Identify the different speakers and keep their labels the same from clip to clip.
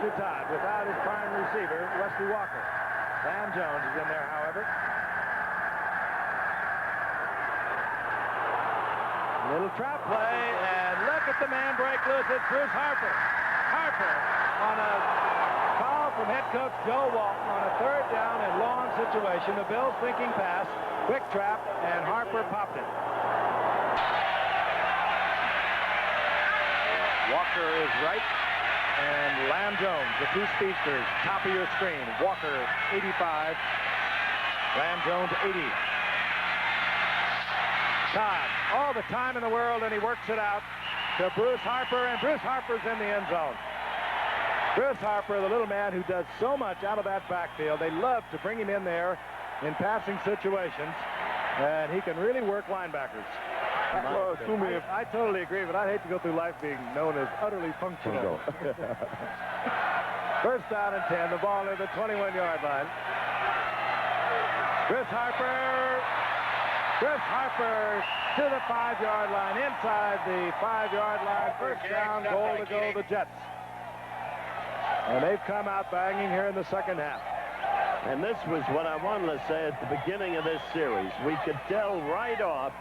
Speaker 1: to Todd without his prime receiver, Wesley Walker. Lam Jones is in there, however. Little trap play, and look at the man break loose. It's Bruce Harper. Harper on a call from head coach Joe Walton on a third down and long situation. The Bills thinking pass, quick trap, and Harper popped it. Walker is right, and Lam Jones, the two speedsters, top of your screen. Walker, 85. Lam Jones, 80. Todd, all the time in the world, and he works it out to Bruce Harper, and Bruce Harper's in the end zone. Bruce Harper, the little man who does so much out of that backfield. They love to bring him in there in passing situations, and he can really work linebackers.
Speaker 2: Well,
Speaker 1: I totally agree, but I'd hate to go through life being known as utterly functional. First down and 10, the ball near the 21-yard line. Bruce Harper to the 5-yard line, inside the 5-yard line. First down, goal to go, the Jets. And they've come out banging here in the second half.
Speaker 2: And this was what I wanted to say at the beginning of this series. We could tell right off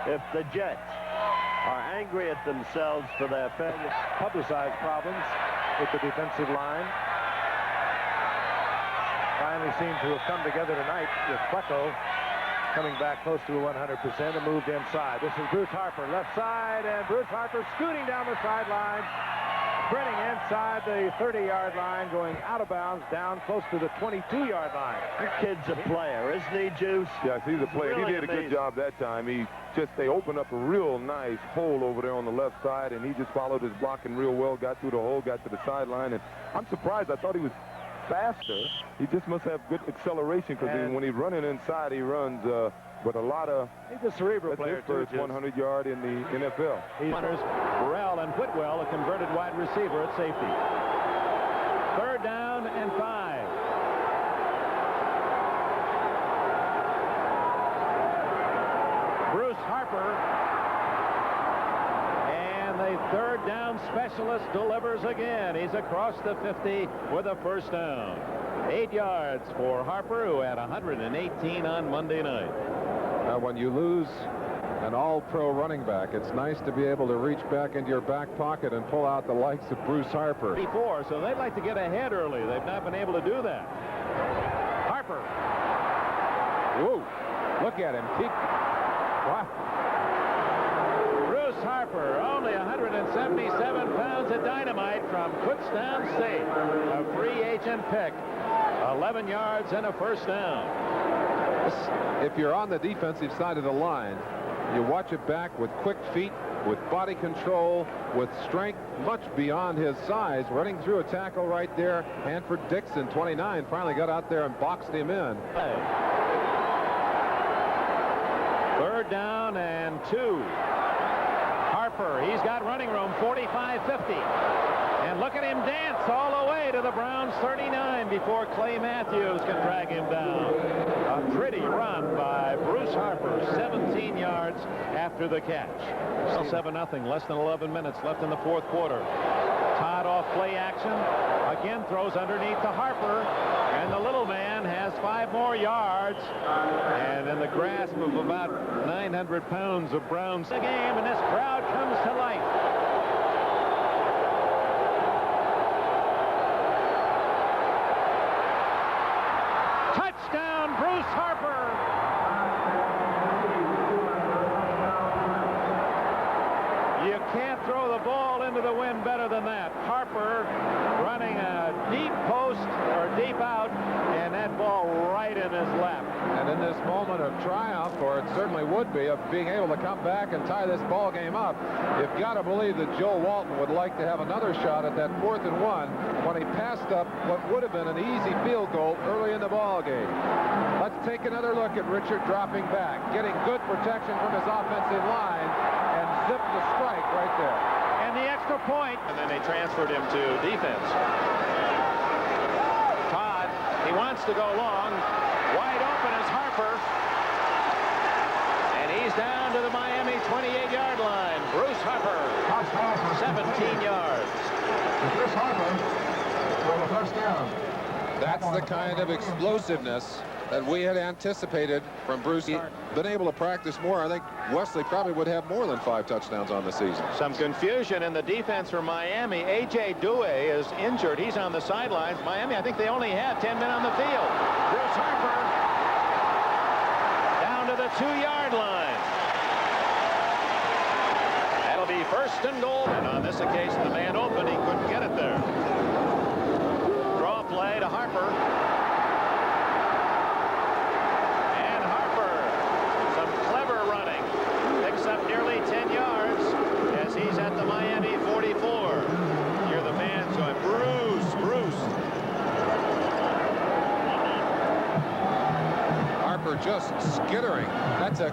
Speaker 2: if the Jets are angry at themselves for their
Speaker 1: publicized problems with the defensive line. Finally seem to have come together tonight with Pleco coming back close to 100% and moved inside. This is Bruce Harper, left side, and Bruce Harper scooting down the sideline, sprinting inside the 30-yard line, going out of bounds down close to the 22-yard line.
Speaker 2: The kid's a player, isn't he, Juice?
Speaker 3: Yes, he's a player.
Speaker 2: Really
Speaker 3: he did a good job that time. They opened up a real nice hole over there on the left side, and he just followed his blocking real well, got through the hole, got to the sideline, and I'm surprised. I thought he was faster. He just must have good acceleration, because when he's running inside, he runs with a lot of...
Speaker 1: He's a cerebral player, too.
Speaker 3: 100-yard in the NFL.
Speaker 1: Hunters, Burrell, and Whitwell, a converted wide receiver at safety. Third down and 5. Bruce Harper, and the third down specialist delivers again. He's across the 50 with a first down. 8 yards for Harper, who had 118 on Monday night.
Speaker 4: When you lose an all-pro running back, it's nice to be able to reach back into your back pocket and pull out the likes of Bruce Harper.
Speaker 1: Before, so they'd like to get ahead early. They've not been able to do that. Harper.
Speaker 4: Whoa, look at him. Wow.
Speaker 1: Bruce Harper, only 177 pounds of dynamite from Kutztown State. A free agent pick. 11 yards and a first down.
Speaker 4: If you're on the defensive side of the line, you watch it back with quick feet, with body control, with strength much beyond his size, running through a tackle right there. Hanford Dixon, 29, finally got out there and boxed him in.
Speaker 1: Third down and 2. Harper, he's got running room, 45-50. And look at him dance all the way to the Browns' 39 before Clay Matthews can drag him down. A pretty run by Bruce Harper, 17 yards after the catch. Still 7-0, less than 11 minutes left in the fourth quarter. Todd off play action, again throws underneath to Harper, and the little man has 5 more yards, and in the grasp of about 900 pounds of Browns. The game, and this crowd comes to life. Touchdown, Bruce Harper. You can't throw the ball into the wind better than that. Harper running a deep post or deep out, and that ball right in his lap.
Speaker 4: And in this moment of triumph, or it certainly would be, of being able to come back and tie this ball game up, you've got to believe that Joe Walton would like to have another shot at that 4th and 1 when he passed up what would have been an easy field goal early in the ball game. Let's take another look at Richard dropping back, getting good protection from his offensive line, and zip the strike right there.
Speaker 1: And the extra point. And then they transferred him to defense. Todd, he wants to go long. Wide open is Harper. And he's down to the Miami 28-yard line. Bruce Harper, 17 yards.
Speaker 5: Bruce Harper
Speaker 4: That's the kind of explosiveness that we had anticipated from Bruce. He'd been able to practice more. I think Wesley probably would have more than 5 touchdowns on the season.
Speaker 1: Some confusion in the defense for Miami. A.J. Due is injured. He's on the sidelines. Miami, I think they only have 10 men on the field. Bruce Harper down to the 2-yard line. That'll be 1st and goal. And on this occasion, the man open. He couldn't get it there. Draw play to Harper. Up nearly 10 yards as he's at the Miami 44. Hear the fans going, Bruce, Bruce.
Speaker 4: Harper just skittering. That's a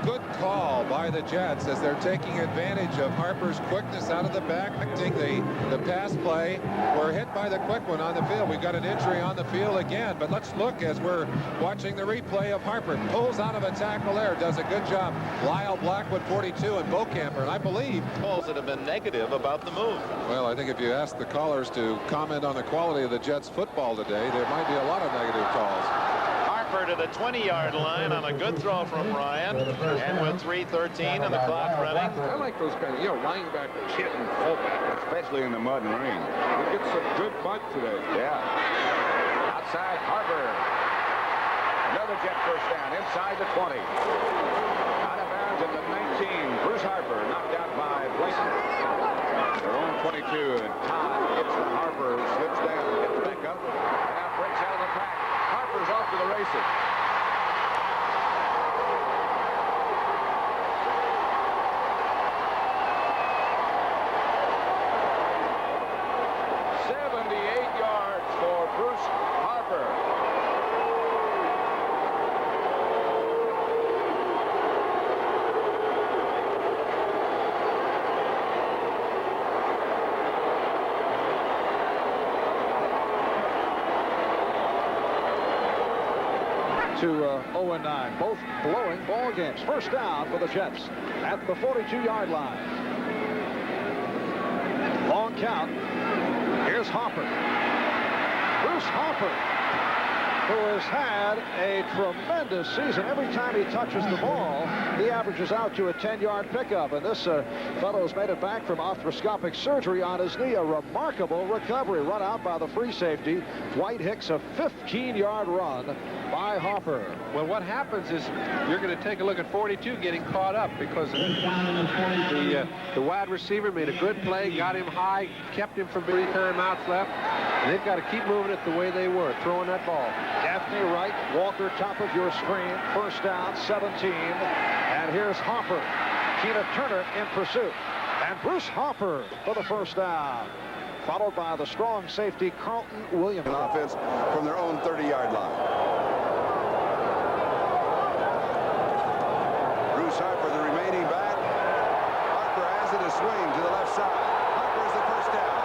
Speaker 4: good call by the Jets as they're taking advantage of Harper's quickness out of the back. The pass play. We're hit by the quick one on the field. We've got an injury on the field again, but let's look as we're watching the replay of Harper. Pulls out of a tackle there, does a good job. Lyle Blackwood, 42, and Bocamper, and I believe
Speaker 1: Calls that have been negative about the move.
Speaker 4: well, I think if you ask the callers to comment on the quality of the Jets football today, there might be a lot of negative calls.
Speaker 1: Harper to the 20-yard line on a good throw from Ryan, and with 3:13 and the clock running.
Speaker 3: I like those kind of, linebackers hitting fullback, especially in the mud and rain. He gets some good mud today.
Speaker 5: Yeah. Outside Harper. Another Jet first down inside the 20. Out of bounds at the 19. Bruce Harper knocked out by Blayson.
Speaker 3: Their own 22, and
Speaker 5: Todd hits the Harper, slips down, gets back up, now breaks out of the pack. Harper's off to the races.
Speaker 6: To 0-9, both blowing ball games. First down for the Jets at the 42-yard line. Long count. Here's Harper. Bruce Harper, who has had a tremendous season. Every time he touches the ball, he averages out to a 10-yard pickup. And this fellow's made it back from arthroscopic surgery on his knee. A remarkable recovery. Run out by the free safety. White Hicks, a 15-yard run by Harper.
Speaker 7: Well, what happens is you're going to take a look at 42 getting caught up because the wide receiver made a good play, got him high, kept him from 3 timeouts left. And they've got to keep moving it the way they were, throwing that ball.
Speaker 6: Gaffney right, Walker top of your screen. First down, 17. And here's Harper. Tina Turner in pursuit. And Bruce Harper for the first down. Followed by the strong safety, Carlton Williams.
Speaker 5: An offense from their own 30-yard line. Bruce Harper, the remaining back. Harper has it, a swing to the left side. Harper is the first down.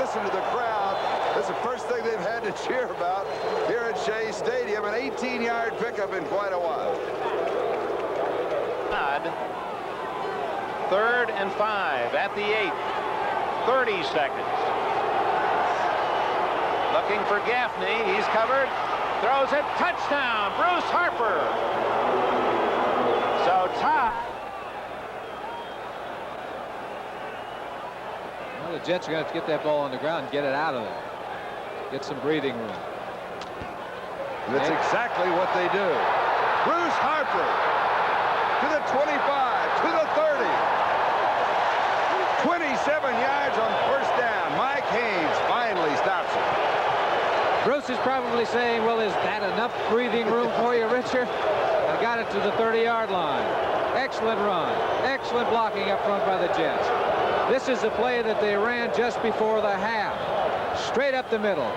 Speaker 5: Listen to the crowd. That's the first thing they've had to cheer about here at Shea Stadium. An 18-yard pickup in quite a while.
Speaker 1: 3rd and 5 at the 8. 30 seconds. Looking for Gaffney. He's covered. Throws it. Touchdown. Bruce Harper. So Todd.
Speaker 7: Well, the Jets are going to have to get that ball on the ground and get it out of there. Get some breathing room.
Speaker 5: That's exactly what they do. Bruce Harper to the 25, to the 30. 27 yards on first down. Mike Haynes finally stops it.
Speaker 7: Bruce is probably saying, well, is that enough breathing room for you, Richard? I got it to the 30-yard line. Excellent run. Excellent blocking up front by the Jets. This is the play that they ran just before the half. Straight up the middle.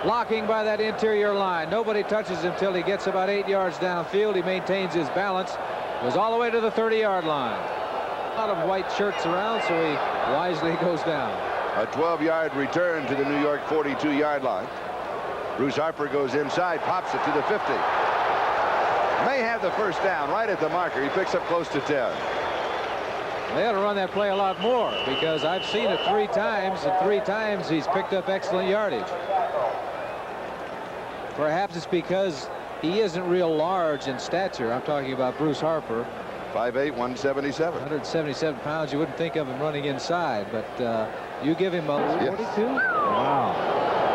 Speaker 7: Blocking by that interior line. Nobody touches him until he gets about 8 yards downfield. He maintains his balance. Goes all the way to the 30-yard line. A lot of white shirts around, so he wisely goes down.
Speaker 5: A 12-yard return to the New York 42-yard line. Bruce Harper goes inside, pops it to the 50. May have the first down right at the marker. He picks up close to 10.
Speaker 7: They ought to run that play a lot more, because I've seen it 3 times, and 3 times he's picked up excellent yardage. Perhaps it's because he isn't real large in stature. I'm talking about Bruce Harper.
Speaker 5: 5'8", 177.
Speaker 7: 177 pounds. You wouldn't think of him running inside, but you give him a 42? Wow.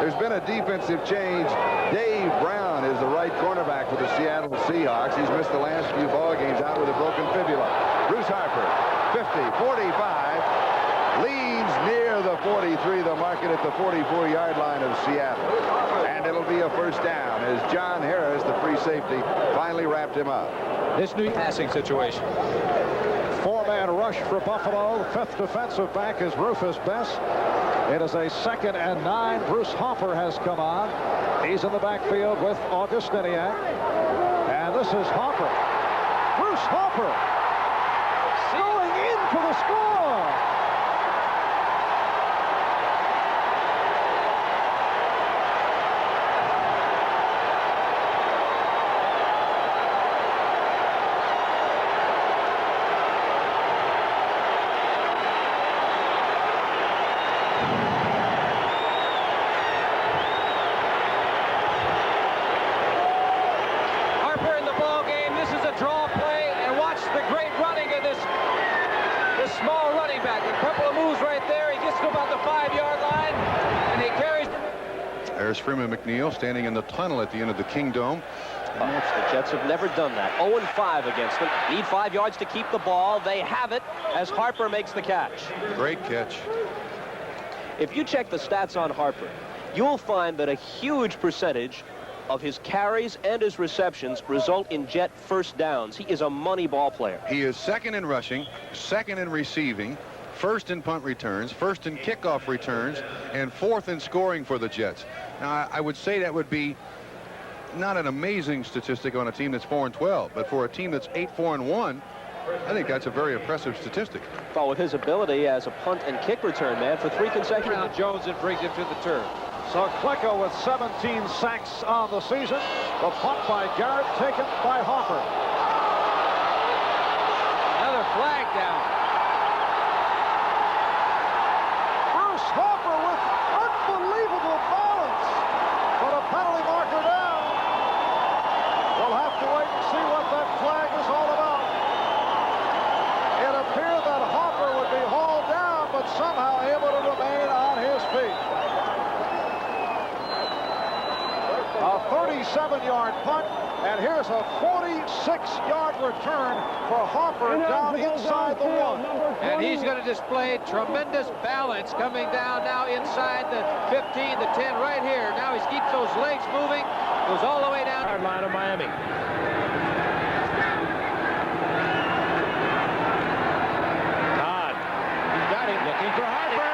Speaker 5: There's been a defensive change. Dave Brown is the right cornerback for the Seattle Seahawks. He's missed the last few ball games out with a broken fibula. Bruce Harper, 50, 45, leaves near the 43, the market at the 44-yard line of Seattle. And it'll be a first down as John Harris, the free safety, finally wrapped him up.
Speaker 7: This new passing situation.
Speaker 6: 4-man rush for Buffalo. The 5th defensive back is Rufus Best. It is a 2nd and 9. Bruce Harper has come on. He's in the backfield with Augustiniak. And this is Harper. Bruce Harper going in for the score.
Speaker 8: Freeman McNeil standing in the tunnel at the end of the Kingdome.
Speaker 9: The Jets have never done that. 0-5 against them. Need 5 yards to keep the ball. They have it as Harper makes the catch.
Speaker 8: Great catch.
Speaker 9: If you check the stats on Harper, you'll find that a huge percentage of his carries and his receptions result in Jet first downs. He is a money ball player.
Speaker 8: He is 2nd in rushing, 2nd in receiving, 1st in punt returns, 1st in kickoff returns, and 4th in scoring for the Jets. Now, I would say that would be not an amazing statistic on a team that's 4-12, but for a team that's 8-4-1, I think that's a very impressive statistic.
Speaker 9: Well, with his ability as a punt and kick return man for 3 consecutive.
Speaker 7: Jones and brings him to the turf.
Speaker 6: So Klecko with 17 sacks on the season. The punt by Garrett taken by Harper.
Speaker 7: Another flag down.
Speaker 6: Harper with unbelievable balance, but a penalty marker down. We'll have to wait and see what that flag is all about. It appeared that Harper would be hauled down, but somehow able to remain on his feet. A 37-yard punt, and here's a 46-yard return for Harper down inside the 1.
Speaker 7: And he's going to display tremendous balance coming down now inside the 15, the 10, right here. Now he keeps those legs moving, goes all the way down.
Speaker 1: Hard line of Miami. Todd, he's got him looking for Harper.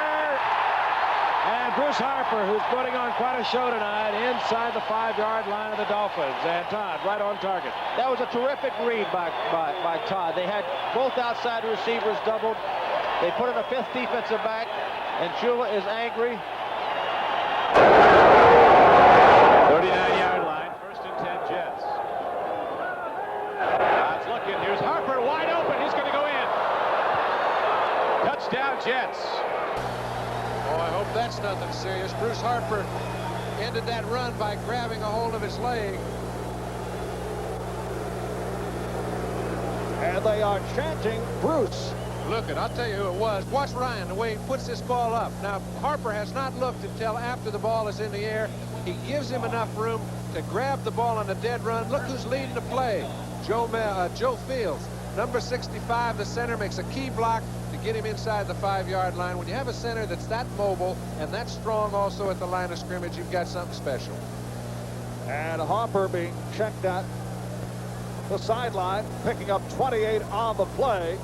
Speaker 1: And Bruce Harper, who's putting on quite a show tonight inside the 5-yard line of the Dolphins. And Todd, right on target.
Speaker 10: That was a terrific read by Todd. They had both outside receivers doubled. They put in a 5th defensive back, and Chula is angry.
Speaker 1: 39-yard line, 1st and 10 Jets. Todd's looking. Here's Harper wide open. He's going to go in. Touchdown Jets.
Speaker 7: Oh, I hope that's nothing serious. Bruce Harper ended that run by grabbing a hold of his leg.
Speaker 6: And they are chanting Bruce.
Speaker 7: Look, I'll tell you who it was. Watch Ryan, the way he puts this ball up. Now, Harper has not looked until after the ball is in the air. He gives him enough room to grab the ball on a dead run. Look who's leading the play. Joe Fields. Number 65, the center, makes a key block to get him inside the 5-yard line. When you have a center that's that mobile and that strong also at the line of scrimmage, you've got something special.
Speaker 6: And Harper being checked at the sideline, picking up 28 on the play.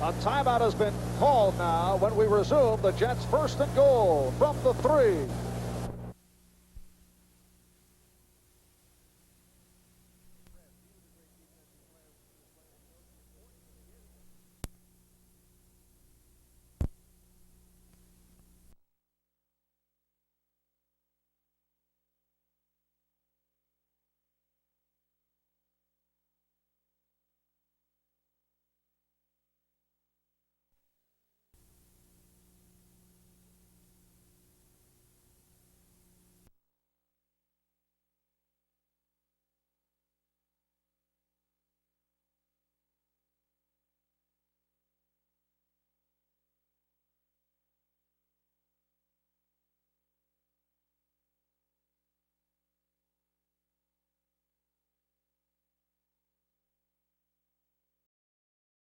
Speaker 6: A timeout has been called now when we resume the Jets' 1st and goal from the 3.